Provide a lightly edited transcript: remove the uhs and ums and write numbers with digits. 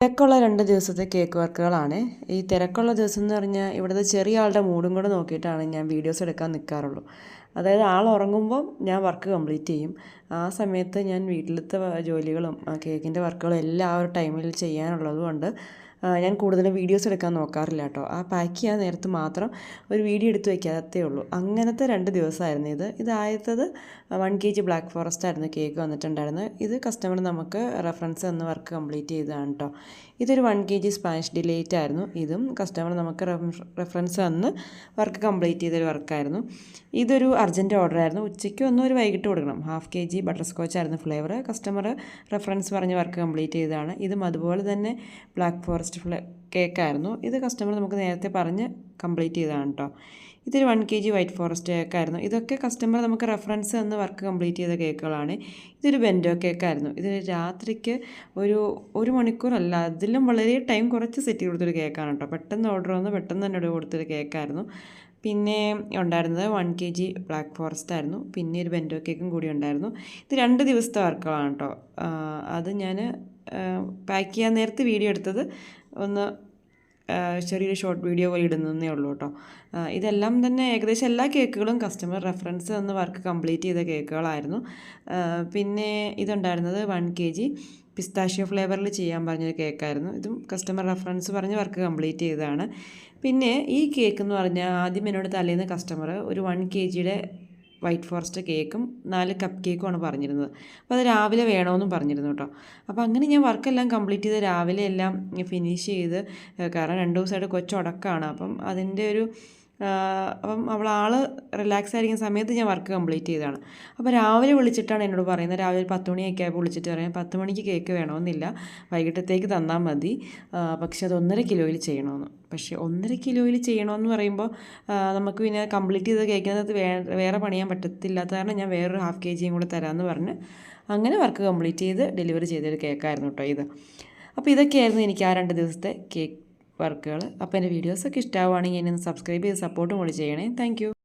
തിരക്കുള്ള 2 ദിവസത്തെ കേക്ക് വർക്കുകളാണ്. ഈ തിരക്കുള്ള ദിവസം എന്ന് പറഞ്ഞാൽ ഇവിടുത്തെ ചെറിയ ആളുടെ മൂഡും കൂടെ നോക്കിയിട്ടാണ് ഞാൻ വീഡിയോസ് എടുക്കാൻ നിൽക്കാറുള്ളൂ. അതായത് ആൾ ഉറങ്ങുമ്പം ഞാൻ വർക്ക് കംപ്ലീറ്റ് ചെയ്യും. ആ സമയത്ത് ഞാൻ വീട്ടിലത്തെ ജോലികളും കേക്കിൻ്റെ വർക്കുകളും എല്ലാം ആ ഒരു ടൈമിൽ ചെയ്യാനുള്ളത് കൊണ്ട് ഞാൻ കൂടുതലും വീഡിയോസ് എടുക്കാൻ നോക്കാറില്ല കേട്ടോ. ആ പാക്ക് ചെയ്യാൻ നേരത്ത് മാത്രം ഒരു വീഡിയോ എടുത്ത് വയ്ക്കാത്തേ ഉള്ളൂ. അങ്ങനത്തെ 2 ദിവസമായിരുന്നു ഇത്. ഇതായത് 1 kg ബ്ലാക്ക് ഫോറസ്റ്റ് ആയിരുന്നു കേക്ക് വന്നിട്ടുണ്ടായിരുന്നത്. ഇത് കസ്റ്റമർ നമുക്ക് റെഫറൻസ് തന്ന് വർക്ക് കംപ്ലീറ്റ് ചെയ്തതാണ് കേട്ടോ. ഇതൊരു 1 kg സ്പാനിഷ് ഡിലൈറ്റ് ആയിരുന്നു. ഇതും കസ്റ്റമർ നമുക്ക് റെഫറൻസ് തന്ന് വർക്ക് കംപ്ലീറ്റ് ചെയ്തൊരു വർക്കായിരുന്നു. ഇതൊരു അർജൻറ്റ് ഓർഡർ ആയിരുന്നു. ഉച്ചയ്ക്ക് ഒന്ന് ഒരു വൈകിട്ട് കൊടുക്കണം. 1/2 kg ബട്ടർ സ്കോച്ച് ആയിരുന്നു ഫ്ലേവർ. കസ്റ്റമർ റെഫറൻസ് പറഞ്ഞ് വർക്ക് കംപ്ലീറ്റ് ചെയ്തതാണ്. ഇതും അതുപോലെ തന്നെ ബ്ലാക്ക് ഫോറസ്റ്റ് കേക്കായിരുന്നു. ഇത് കസ്റ്റമർ നമുക്ക് നേരത്തെ പറഞ്ഞ് കംപ്ലീറ്റ് ചെയ്തതാണ് കേട്ടോ. ഇതൊരു 1 kg വൈറ്റ് ഫോറസ്റ്റ് കേക്കായിരുന്നു. ഇതൊക്കെ കസ്റ്റമർ നമുക്ക് റെഫറൻസ് തന്ന് വർക്ക് കംപ്ലീറ്റ് ചെയ്ത കേക്കുകളാണ്. ഇതൊരു ബെൻഡോ കേക്കായിരുന്നു. ഇത് രാത്രിക്ക് ഒരു മണിക്കൂറല്ല, അതിലും വളരെ ടൈം കുറച്ച് സെറ്റ് കൊടുത്തൊരു കേക്കാണ് കേട്ടോ. പെട്ടെന്ന് ഓർഡർ വന്ന് പെട്ടെന്ന് തന്നെ കൊടുത്തൊരു കേക്കായിരുന്നു. പിന്നെ ഉണ്ടായിരുന്നത് 1 kg ബ്ലാക്ക് ഫോറസ്റ്റ് ആയിരുന്നു. പിന്നെ ഒരു ബെൻഡോ കേക്കും കൂടി ഉണ്ടായിരുന്നു. ഇത് 2 ദിവസത്തെ വർക്കുകളാണ് കേട്ടോ. അത് ഞാൻ പാക്ക് ചെയ്യാൻ നേരത്തെ വീഡിയോ എടുത്തത് ഒന്ന് ചെറിയൊരു ഷോർട്ട് വീഡിയോ പോലെ ഇടുന്നതേ ഉള്ളൂ കേട്ടോ. ഇതെല്ലാം തന്നെ ഏകദേശം എല്ലാ കേക്കുകളും കസ്റ്റമർ റെഫറൻസ് തന്ന് വർക്ക് കംപ്ലീറ്റ് ചെയ്ത കേക്കുകളായിരുന്നു. പിന്നെ ഇതുണ്ടായിരുന്നത് 1 kg പിസ്താഷ്യോ ഫ്ലേവറിൽ ചെയ്യാൻ പറഞ്ഞൊരു കേക്കായിരുന്നു. ഇതും കസ്റ്റമർ റെഫറൻസ് പറഞ്ഞ് വർക്ക് കംപ്ലീറ്റ് ചെയ്തതാണ്. പിന്നെ ഈ കേക്ക് എന്ന് പറഞ്ഞാൽ ആദ്യം എന്നോട് തലേന്ന് കസ്റ്റമർ ഒരു 1 kgയുടെ വൈറ്റ് ഫോറസ്റ്റ് കേക്കും 4 കപ്പ് കേക്കുമാണ് പറഞ്ഞിരുന്നത്. അപ്പോൾ അത് രാവിലെ വേണമെന്നും പറഞ്ഞിരുന്നു കേട്ടോ. അപ്പോൾ അങ്ങനെ ഞാൻ വർക്കെല്ലാം കംപ്ലീറ്റ് ചെയ്ത് രാവിലെ എല്ലാം ഫിനിഷ് ചെയ്ത്, കാരണം 2 ദിവസമായിട്ട് കൊച്ചുടക്കമാണ്. അപ്പം അതിൻ്റെ ഒരു അപ്പം ആൾ റിലാക്സ് ആയിരിക്കുന്ന സമയത്ത് ഞാൻ വർക്ക് കംപ്ലീറ്റ് ചെയ്തതാണ്. അപ്പോൾ രാവിലെ വിളിച്ചിട്ടാണ് എന്നോട് പറയുന്നത്. രാവിലെ 10 മണിയൊക്കെ ആയപ്പോൾ വിളിച്ചിട്ട് പറയാം 10 മണിക്ക് കേക്ക് വേണമെന്നില്ല, വൈകിട്ടത്തേക്ക് തന്നാൽ മതി, പക്ഷെ അത് 1.5 കിലോയിൽ ചെയ്യണമെന്ന്. പക്ഷേ 1.5 കിലോയിൽ ചെയ്യണമെന്ന് പറയുമ്പോൾ നമുക്ക് പിന്നെ കംപ്ലീറ്റ് ചെയ്ത് കേൾക്കുന്നത് വേറെ പണിയാൻ പറ്റത്തില്ലാത്ത കാരണം ഞാൻ വേറൊരു 1/2 kg കൂടെ തരാമെന്ന് പറഞ്ഞ് അങ്ങനെ വർക്ക് കംപ്ലീറ്റ് ചെയ്ത് ഡെലിവറി ചെയ്തൊരു കേക്കായിരുന്നു കേട്ടോ ഇത്. അപ്പോൾ ഇതൊക്കെയായിരുന്നു എനിക്ക് ആ 2 ദിവസത്തെ കേക്ക് വർക്കുകൾ. അപ്പോൾ എൻ്റെ വീഡിയോസൊക്കെ ഇഷ്ടമാവുകയാണെങ്കിൽ എന്നെ ഒന്ന് സബ്സ്ക്രൈബ് ചെയ്ത് സപ്പോർട്ടും കൂടി ചെയ്യണേ. താങ്ക്